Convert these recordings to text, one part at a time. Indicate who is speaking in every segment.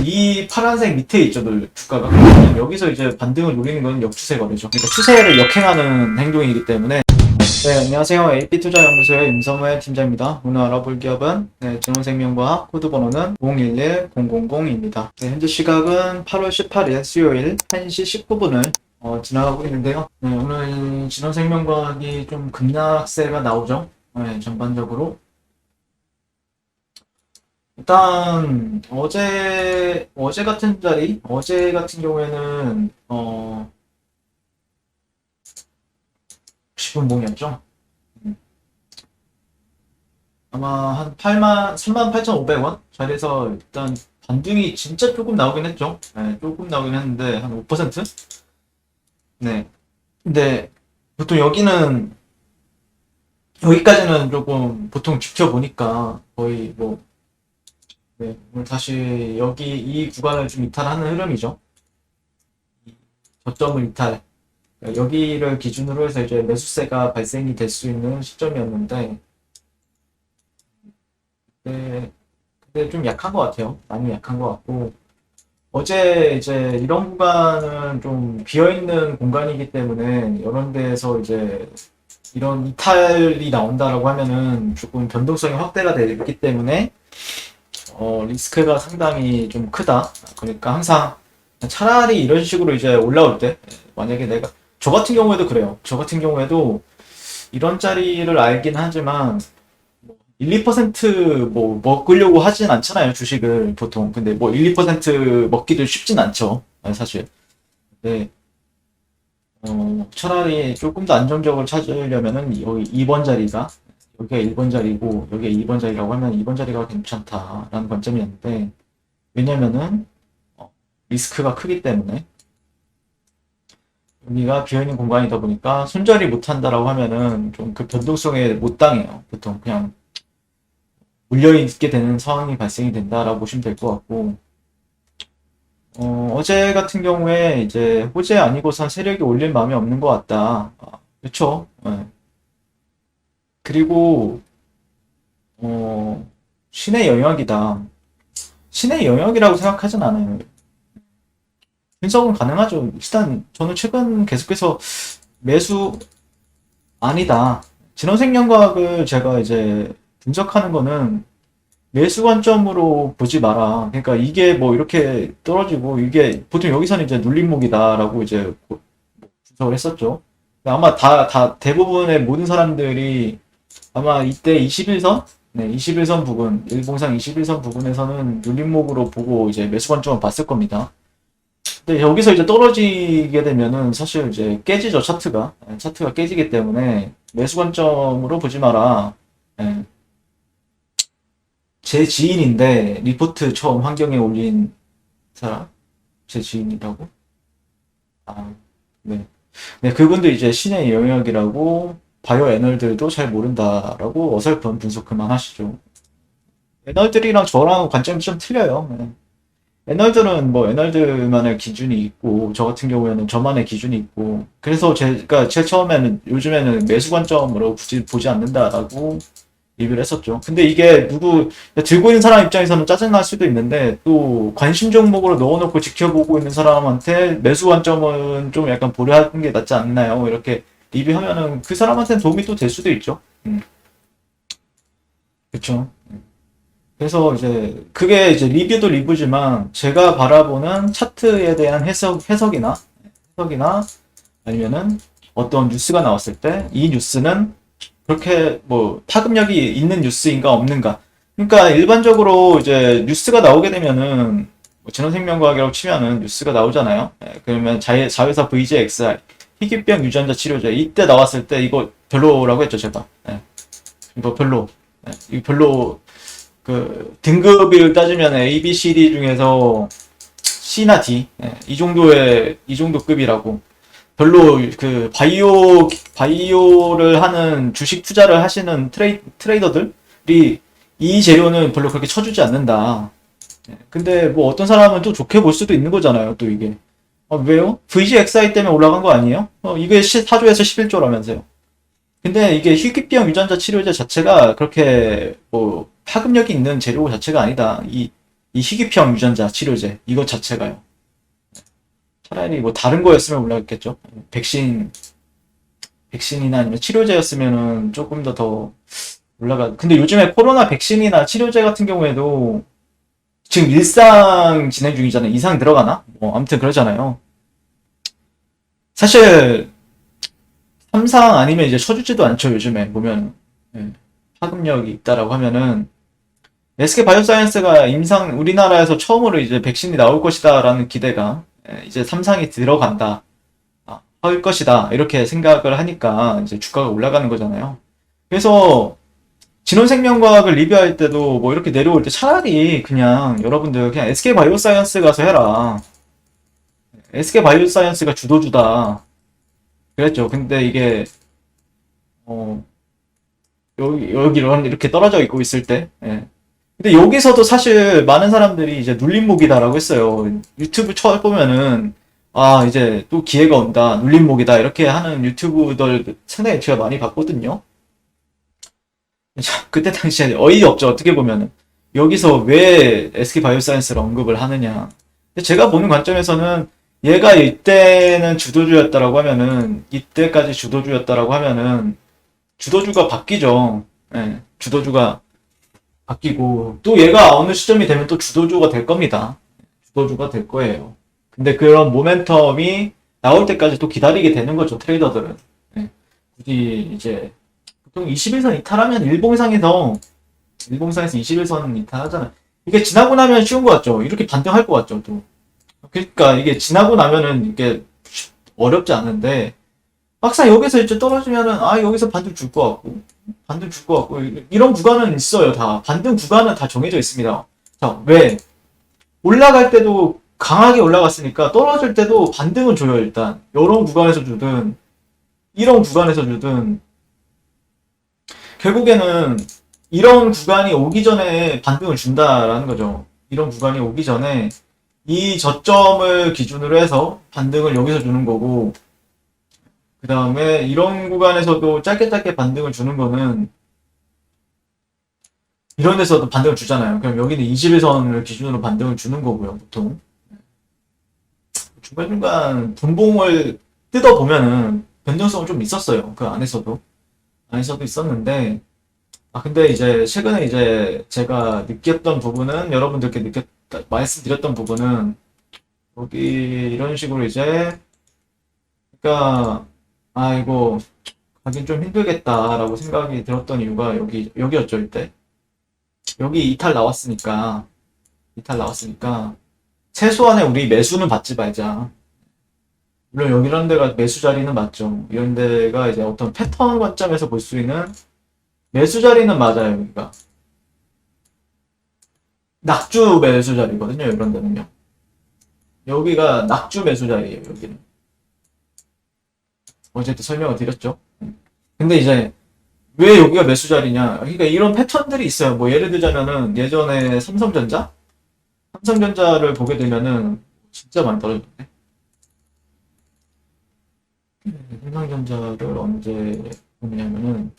Speaker 1: 이 파란색 밑에 있죠, 주가가. 그러면 여기서 이제 반등을 노리는 건 역추세 거래죠. 그러니까 추세를 역행하는 행동이기 때문에. 네, 안녕하세요. AP투자연구소의 임성회 팀장입니다. 오늘 알아볼 기업은 진원생명과학, 코드 번호는 011000입니다. 네, 현재 시각은 8월 18일 수요일 1시 19분을 지나가고 있는데요. 네, 오늘 진원생명과학이 좀 급락세가 나오죠. 네, 전반적으로. 일단 어제 같은 자리, 어제 같은 경우에는 10분봉이었죠. 아마 한 38,500원 자리에서 일단 반등이 진짜 조금 나오긴 했죠. 네, 조금 나오긴 했는데 한 5%? 네. 근데 보통 여기까지는 조금 보통 지켜보니까 거의 뭐 네, 오늘 다시 여기 이 구간을 좀 이탈하는 흐름이죠. 저점을 이탈. 여기를 기준으로 해서 이제 매수세가 발생이 될 수 있는 시점이었는데, 네, 근데 좀 약한 것 같아요. 많이 약한 것 같고, 어제 이제 이런 구간은 좀 비어있는 공간이기 때문에 이런 데에서 이제 이런 이탈이 나온다라고 하면은 조금 변동성이 확대가 되기 때문에 리스크가 상당히 좀 크다. 그러니까 항상 차라리 이런 식으로 이제 올라올 때, 만약에 저 같은 경우에도 그래요. 저 같은 경우에도 이런 자리를 알긴 하지만, 1, 2%뭐 먹으려고 하진 않잖아요, 주식을 보통. 근데 뭐 1, 2% 먹기도 쉽진 않죠, 사실. 네, 차라리 조금 더 안정적으로 찾으려면은 여기 2번 자리가 여기가 1번 자리고 여기가 2번 자리라고 하면 2번 자리가 괜찮다라는 관점이었는데 왜냐면은 리스크가 크기 때문에 여기가 비어있는 공간이다 보니까 손절이 못한다라고 하면은 좀 그 변동성에 못 당해요. 보통 그냥 물려있게 되는 상황이 발생이 된다라고 보시면 될 것 같고 어제 같은 경우에 이제 호재 아니고선 세력이 올릴 마음이 없는 것 같다. 그렇죠. 그리고 신의 영역이다. 신의 영역이라고 생각하진 않아요. 분석은 가능하죠. 일단 저는 최근 계속해서 매수 아니다. 진원생명과학을 제가 이제 분석하는 거는 매수 관점으로 보지 마라. 그러니까 이게 뭐 이렇게 떨어지고 이게 보통 여기서는 이제 눌림목이다라고 이제 분석을 했었죠. 아마 대부분의 모든 사람들이 아마 이때 21선? 네, 21선 부근, 일봉상 21선 부근에서는 눌림목으로 보고 이제 매수 관점을 봤을 겁니다. 근데 여기서 이제 떨어지게 되면은 사실 이제 깨지죠, 차트가. 차트가 깨지기 때문에 매수 관점으로 보지 마라. 예. 제 지인인데 리포트 처음 환경에 올린 사람? 제 지인이라고? 아, 네. 네, 그분도 이제 신의 영역이라고 바이오 애널들도 잘 모른다라고 어설픈 분석 그만하시죠. 애널들이랑 저랑 관점이 좀 틀려요. 네. 애널들은 뭐 애널들만의 기준이 있고 저 같은 경우에는 저만의 기준이 있고 그래서 제가 처음에는 요즘에는 매수 관점으로 굳이 보지 않는다라고 리뷰를 했었죠. 근데 이게 들고 있는 사람 입장에서는 짜증날 수도 있는데 또 관심 종목으로 넣어놓고 지켜보고 있는 사람한테 매수 관점은 좀 약간 보류하는 게 낫지 않나요? 이렇게 리뷰하면은 그 사람한테는 도움이 또 될 수도 있죠. 그쵸. 그래서 이제 그게 이제 리뷰도 리뷰지만 제가 바라보는 차트에 대한 해석이나 아니면은 어떤 뉴스가 나왔을 때 이 뉴스는 그렇게 뭐 파급력이 있는 뉴스인가 없는가. 그러니까 일반적으로 이제 뉴스가 나오게 되면은 뭐 진원생명과학이라고 치면은 뉴스가 나오잖아요. 그러면 자회사 VGXR 희귀병 유전자 치료제 이때 나왔을 때 이거 별로라고 했죠 제가. 이거 별로. 이거 별로 그 등급을 따지면 A, B, C, D 중에서 C나 D 이 정도 급이라고. 별로 그 바이오를 하는 주식 투자를 하시는 트레이더들이 이 재료는 별로 그렇게 쳐주지 않는다. 근데 뭐 어떤 사람은 또 좋게 볼 수도 있는 거잖아요. 또 이게 왜요? VGXI 때문에 올라간 거 아니에요? 이게 4조에서 11조라면서요. 근데 이게 희귀병 유전자 치료제 자체가 그렇게 뭐 파급력이 있는 재료 자체가 아니다. 이 이 희귀병 유전자 치료제 이것 자체가요. 차라리 뭐 다른 거였으면 올라갔겠죠. 백신이나 아니면 치료제였으면은 조금 더 올라가. 근데 요즘에 코로나 백신이나 치료제 같은 경우에도 지금 일상 진행 중이잖아요. 이상 들어가나? 뭐 아무튼 그러잖아요. 사실 삼상 아니면 이제 쳐주지도 않죠. 요즘에 보면 예, 파급력이 있다라고 하면은 SK 바이오사이언스가 임상 우리나라에서 처음으로 이제 백신이 나올 것이다라는 기대가 이제 삼상이 들어간다. 할 것이다. 이렇게 생각을 하니까 이제 주가가 올라가는 거잖아요. 그래서 진원생명과학을 리뷰할 때도 뭐 이렇게 내려올 때 차라리 그냥 여러분들 그냥 SK 바이오사이언스 가서 해라. SK 바이오사이언스가 주도주다. 그랬죠. 근데 이게 어 여기 이렇게 떨어져 있고 있을 때 예. 근데 여기서도 사실 많은 사람들이 이제 눌림목이다라고 했어요. 유튜브 쳐보면은 아 이제 또 기회가 온다, 눌림목이다 이렇게 하는 유튜브들 상당히 제가 많이 봤거든요. 그때 당시에 어이없죠. 어떻게 보면은 여기서 왜 SK 바이오사이언스를 언급을 하느냐. 근데 제가 보는 관점에서는 얘가 이때는 주도주였다라고 하면은 이때까지 주도주였다라고 하면은 주도주가 바뀌죠. 예, 주도주가 바뀌고 또 얘가 어느 시점이 되면 또 주도주가 될 겁니다. 주도주가 될 거예요. 근데 그런 모멘텀이 나올 때까지 또 기다리게 되는 거죠, 트레이더들은. 네. 굳이 이제 보통 21선 이탈하면 일봉상에서 21선 이탈하잖아요. 이게 지나고 나면 쉬운 것 같죠? 이렇게 반등할 것 같죠, 또. 그러니까 이게 지나고 나면은 이게 어렵지 않은데 막상 여기서 이제 떨어지면은 아 여기서 반등 줄 것 같고 반등 줄 것 같고 이런 구간은 있어요. 다 반등 구간은 다 정해져 있습니다. 자, 왜 올라갈 때도 강하게 올라갔으니까 떨어질 때도 반등은 줘요. 일단 이런 구간에서 주든 이런 구간에서 주든 결국에는 이런 구간이 오기 전에 반등을 준다라는 거죠. 이런 구간이 오기 전에 이 저점을 기준으로 해서 반등을 여기서 주는 거고 그 다음에 이런 구간에서도 짧게 반등을 주는 거는 이런 데서도 반등을 주잖아요. 그럼 여기는 21선을 기준으로 반등을 주는 거고요, 보통. 중간중간 분봉을 뜯어보면은 변동성은 좀 있었어요. 그 안에서도 있었는데, 근데 이제 최근에 이제 제가 느꼈던 부분은, 여러분들께 말씀드렸던 부분은, 여기 이런 식으로 이제, 그러니까, 이거 가긴 좀 힘들겠다라고 생각이 들었던 이유가 여기였죠, 이때. 여기 이탈 나왔으니까, 최소한의 우리 매수는 받지 말자. 물론 여기 이런 데가 매수 자리는 맞죠. 이런 데가 이제 어떤 패턴 관점에서 볼 수 있는 매수 자리는 맞아요, 여기가. 낙주 매수 자리거든요, 이런 데는요. 여기가 낙주 매수 자리예요, 여기는. 어제도 설명을 드렸죠. 근데 이제 왜 여기가 매수 자리냐? 그러니까 이런 패턴들이 있어요. 뭐 예를 들자면은 예전에 삼성전자를 보게 되면은 진짜 많이 떨어졌네. 삼성전자를 언제 보냐면은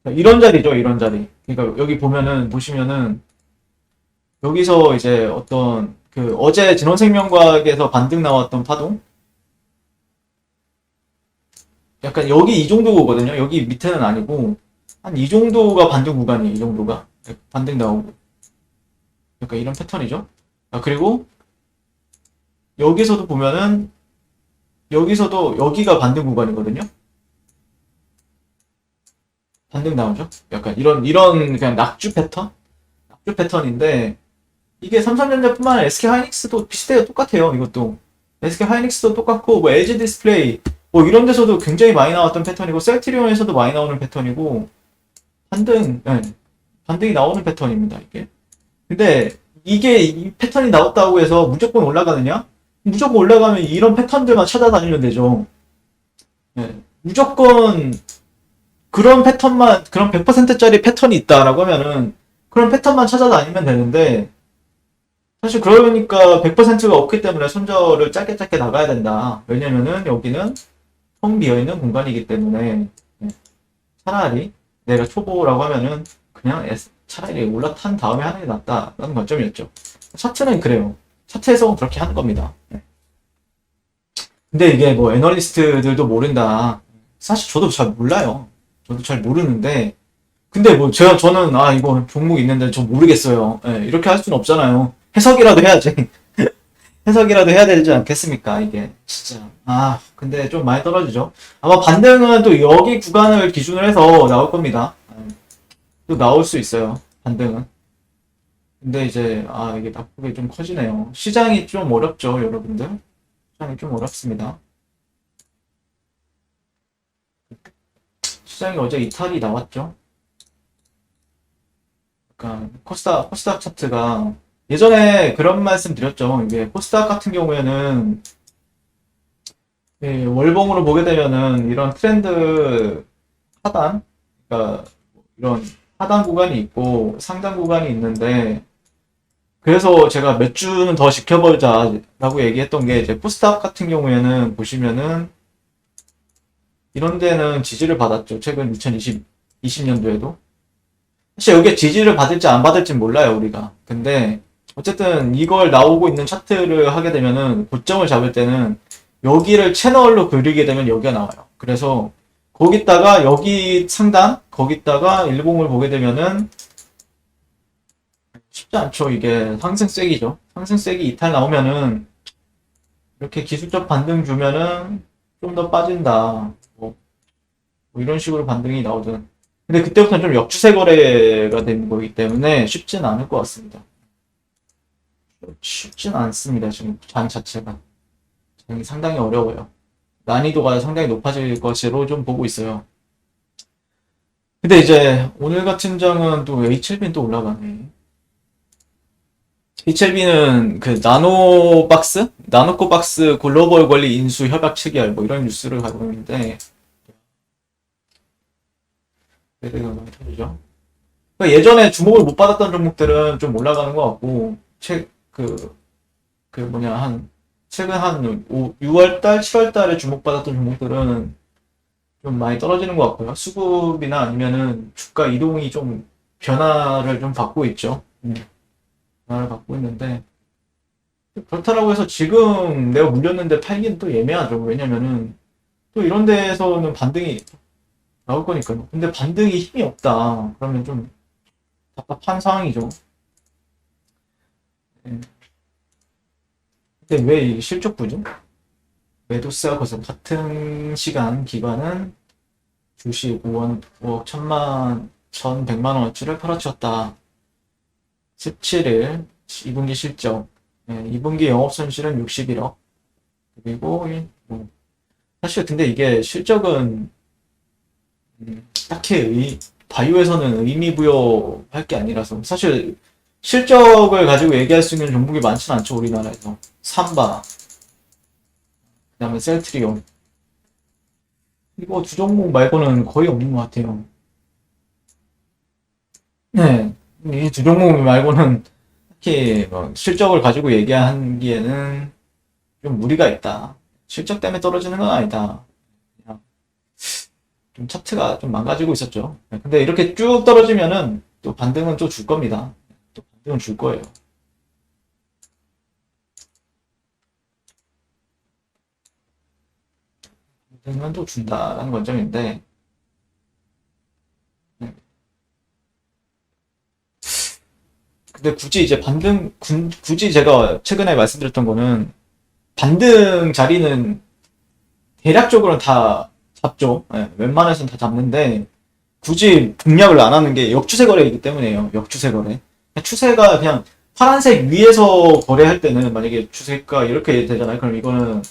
Speaker 1: 이런 자리죠, 이런 자리. 그러니까 여기 보시면은 여기서 이제 어떤 그 어제 진원생명과학에서 반등 나왔던 파동 약간 여기 이 정도 거거든요. 여기 밑에는 아니고 한 이 정도가 반등 구간이에요. 이 정도가 반등 나오고 약간 이런 패턴이죠. 그리고 여기서도 보면은 여기서도 여기가 반등 구간이거든요. 반등 나오죠. 약간 이런 그냥 낙주 패턴인데 이게 삼성전자뿐만 아니라 SK 하이닉스도 비슷해요. 똑같아요. 이것도 SK 하이닉스도 똑같고 뭐 LG 디스플레이 뭐 이런 데서도 굉장히 많이 나왔던 패턴이고 셀트리온에서도 많이 나오는 패턴이고 반등이 나오는 패턴입니다. 이게. 근데 이게 이 패턴이 나왔다고 해서 무조건 올라가느냐? 무조건 올라가면 이런 패턴들만 찾아다니면 되죠. 무조건 그런 패턴만 그런 100%짜리 패턴이 있다라고 하면은 그런 패턴만 찾아다니면 되는데 사실 그러니까 100%가 없기 때문에 손절을 짧게 나가야 된다. 왜냐면은 여기는 텅 비어있는 공간이기 때문에 차라리 내가 초보라고 하면은 그냥 차라리 올라탄 다음에 하는 게 낫다라는 관점이었죠. 차트는 그래요. 차트에서 그렇게 하는 겁니다. 네. 근데 이게 뭐 애널리스트들도 모른다. 사실 저도 잘 몰라요. 저도 잘 모르는데 근데 뭐 저는 이거 종목 있는데 저 모르겠어요. 예, 이렇게 할 수는 없잖아요. 해석이라도 해야지. 해석이라도 해야 되지 않겠습니까? 이게 진짜 근데 좀 많이 떨어지죠. 아마 반등은 또 여기 구간을 기준으로 해서 나올 겁니다. 또 나올 수 있어요. 반등은. 근데 이제 이게 나쁘게 좀 커지네요. 시장이 좀 어렵죠, 여러분들. 시장이 좀 어렵습니다. 시장이 어제 이탈이 나왔죠. 그러니까 코스닥 차트가 예전에 그런 말씀 드렸죠. 이게 코스닥 같은 경우에는 월봉으로 보게 되면은 이런 트렌드 하단, 그러니까 이런 하단 구간이 있고 상단 구간이 있는데 그래서 제가 몇 주는 더 지켜보자라고 얘기했던 게 이제 코스닥 같은 경우에는 보시면은 이런 데는 지지를 받았죠. 최근 2020년도에도. 사실 여기에 지지를 받을지 안 받을지 몰라요, 우리가. 근데 어쨌든 이걸 나오고 있는 차트를 하게 되면은 고점을 잡을 때는 여기를 채널로 그리게 되면 여기가 나와요. 그래서 거기다가 여기 상단, 거기다가 일봉을 보게 되면은 쉽지 않죠. 이게 상승세기죠. 상승세기 이탈 나오면은 이렇게 기술적 반등 주면은 좀 더 빠진다. 뭐 이런 식으로 반등이 나오든. 근데 그때부터는 좀 역추세 거래가 되는 거기 때문에 쉽진 않을 것 같습니다. 쉽진 않습니다. 지금 장 자체가. 장이 상당히 어려워요. 난이도가 상당히 높아질 것으로 좀 보고 있어요. 근데 이제 오늘 같은 장은 또 HLB는 또 올라가네. HLB는 그 나노코박스 글로벌 권리 인수 협약 체결 뭐 이런 뉴스를 가고 있는데 매대가 많이 터지죠. 그러니까 예전에 주목을 못 받았던 종목들은 좀 올라가는 것 같고 최근 한 6월달, 7월달에 주목받았던 종목들은 좀 많이 떨어지는 것 같고요. 수급이나 아니면은 주가 이동이 좀 변화를 좀 받고 있죠. 변화를 받고 있는데 그렇다라고 해서 지금 내가 물렸는데 팔기는 또 애매하죠. 왜냐면은 또 이런 데에서는 반등이 나올 거니까요. 근데 반등이 힘이 없다. 그러면 좀 답답한 상황이죠. 네. 근데 왜 이게 실적부죠? 메두스와 같은 시간 기간은 주식 5억 1,100만 원어치를 팔아치웠다. 17일 2분기 실적 2분기 영업손실은 61억 그리고 사실 근데 이게 실적은 딱히 바이오에서는 의미 부여할 게 아니라서 사실 실적을 가지고 얘기할 수 있는 종목이 많지는 않죠 우리나라에서. 삼바 그 다음에 셀트리온 이거 두 종목 말고는 거의 없는 것 같아요. 네, 이 두 종목 말고는 특히 뭐 실적을 가지고 얘기하기에는 좀 무리가 있다. 실적 때문에 떨어지는 건 아니다. 그냥 좀 차트가 좀 망가지고 있었죠. 네, 근데 이렇게 쭉 떨어지면은 또 반등은 또 줄 겁니다. 또 반등은 줄 거예요. 반등은 또 준다라는 관점인데 네. 근데 굳이 이제 굳이 제가 최근에 말씀드렸던 거는 반등 자리는 대략적으로는 다 잡죠. 네, 웬만해서는 다 잡는데 굳이 공략을 안 하는 게 역추세 거래이기 때문에요. 역추세 거래. 추세가 그냥 파란색 위에서 거래할 때는 만약에 추세가 이렇게 되잖아요. 그럼 이거는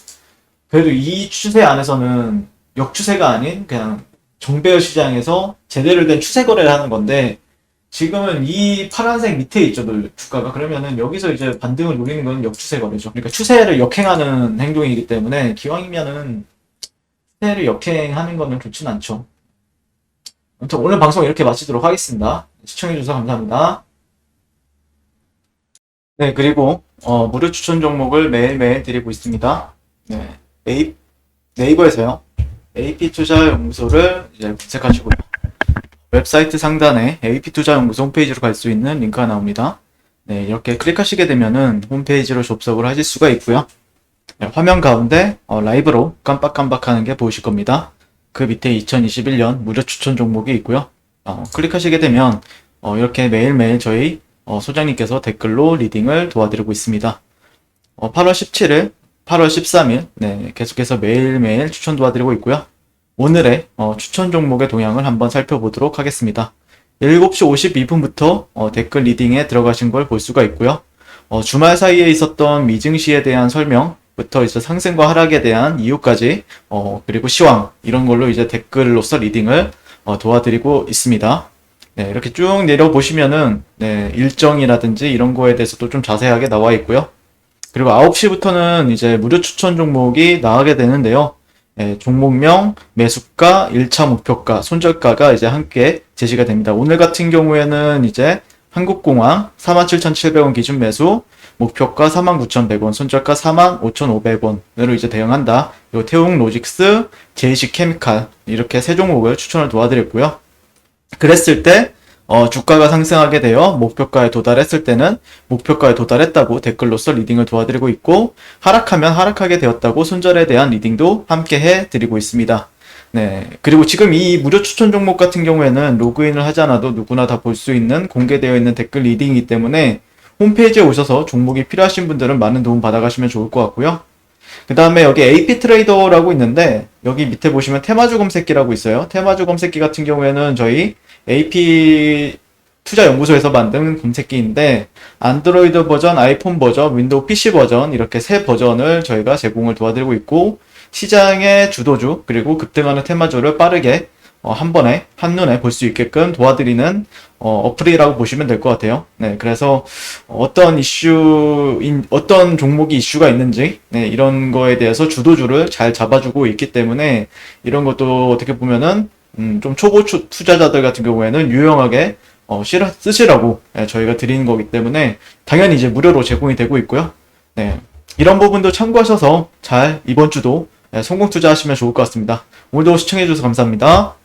Speaker 1: 그래도 이 추세 안에서는 역추세가 아닌 그냥 정배열 시장에서 제대로 된 추세 거래를 하는 건데 지금은 이 파란색 밑에 있죠, 주가가. 그러면은 여기서 이제 반등을 노리는 건 역추세 거래죠. 그러니까 추세를 역행하는 행동이기 때문에 기왕이면은 추세를 역행하는 거는 좋진 않죠. 아무튼 오늘 방송 이렇게 마치도록 하겠습니다. 시청해주셔서 감사합니다. 네, 그리고 무료 추천 종목을 매일매일 드리고 있습니다. 네, 네이버에서요. AP투자연구소를 이제 검색하시고요. 웹사이트 상단에 AP투자연구소 홈페이지로 갈 수 있는 링크가 나옵니다. 네, 이렇게 클릭하시게 되면은 홈페이지로 접속을 하실 수가 있고요. 네, 화면 가운데 라이브로 깜빡깜빡하는 게 보이실 겁니다. 그 밑에 2021년 무료 추천 종목이 있고요. 클릭하시게 되면 이렇게 매일매일 저희 소장님께서 댓글로 리딩을 도와드리고 있습니다. 8월 17일, 8월 13일 네, 계속해서 매일매일 추천 도와드리고 있고요. 오늘의 추천 종목의 동향을 한번 살펴보도록 하겠습니다. 7시 52분부터 댓글 리딩에 들어가신 걸 볼 수가 있고요. 주말 사이에 있었던 미증시에 대한 설명부터 이제 상승과 하락에 대한 이유까지 그리고 시황 이런 걸로 이제 댓글로서 리딩을 도와드리고 있습니다. 네, 이렇게 쭉 내려보시면은 네, 일정이라든지 이런 거에 대해서도 좀 자세하게 나와 있고요. 그리고 9시부터는 이제 무료 추천 종목이 나가게 되는데요. 네, 종목명, 매수가, 1차 목표가, 손절가가 이제 함께 제시가 됩니다. 오늘 같은 경우에는 이제 한국공항 47,700원 기준 매수, 목표가 49,100원, 손절가 45,500원으로 이제 대응한다. 그리고 태웅로직스, JC케미칼 이렇게 세 종목을 추천을 도와드렸고요. 그랬을 때 주가가 상승하게 되어 목표가에 도달했을 때는 목표가에 도달했다고 댓글로서 리딩을 도와드리고 있고, 하락하면 하락하게 되었다고 손절에 대한 리딩도 함께 해드리고 있습니다. 네. 그리고 지금 이 무료 추천 종목 같은 경우에는 로그인을 하지 않아도 누구나 다 볼 수 있는 공개되어 있는 댓글 리딩이기 때문에 홈페이지에 오셔서 종목이 필요하신 분들은 많은 도움 받아가시면 좋을 것 같고요. 그 다음에 여기 AP 트레이더라고 있는데 여기 밑에 보시면 테마주 검색기라고 있어요. 테마주 검색기 같은 경우에는 저희 AP 투자연구소에서 만든 검색기인데 안드로이드 버전, 아이폰 버전, 윈도우 PC 버전 이렇게 세 버전을 저희가 제공을 도와드리고 있고, 시장의 주도주 그리고 급등하는 테마주를 빠르게 한 번에 한눈에 볼 수 있게끔 도와드리는 어플이라고 보시면 될 것 같아요. 네, 그래서 어떤 어떤 종목이 이슈가 있는지 네, 이런 거에 대해서 주도주를 잘 잡아주고 있기 때문에 이런 것도 어떻게 보면은 좀 초보 투자자들 같은 경우에는 유용하게 쓰시라고 저희가 드리는 거기 때문에 당연히 이제 무료로 제공이 되고 있고요. 네, 이런 부분도 참고하셔서 잘 이번 주도 성공 투자하시면 좋을 것 같습니다. 오늘도 시청해주셔서 감사합니다.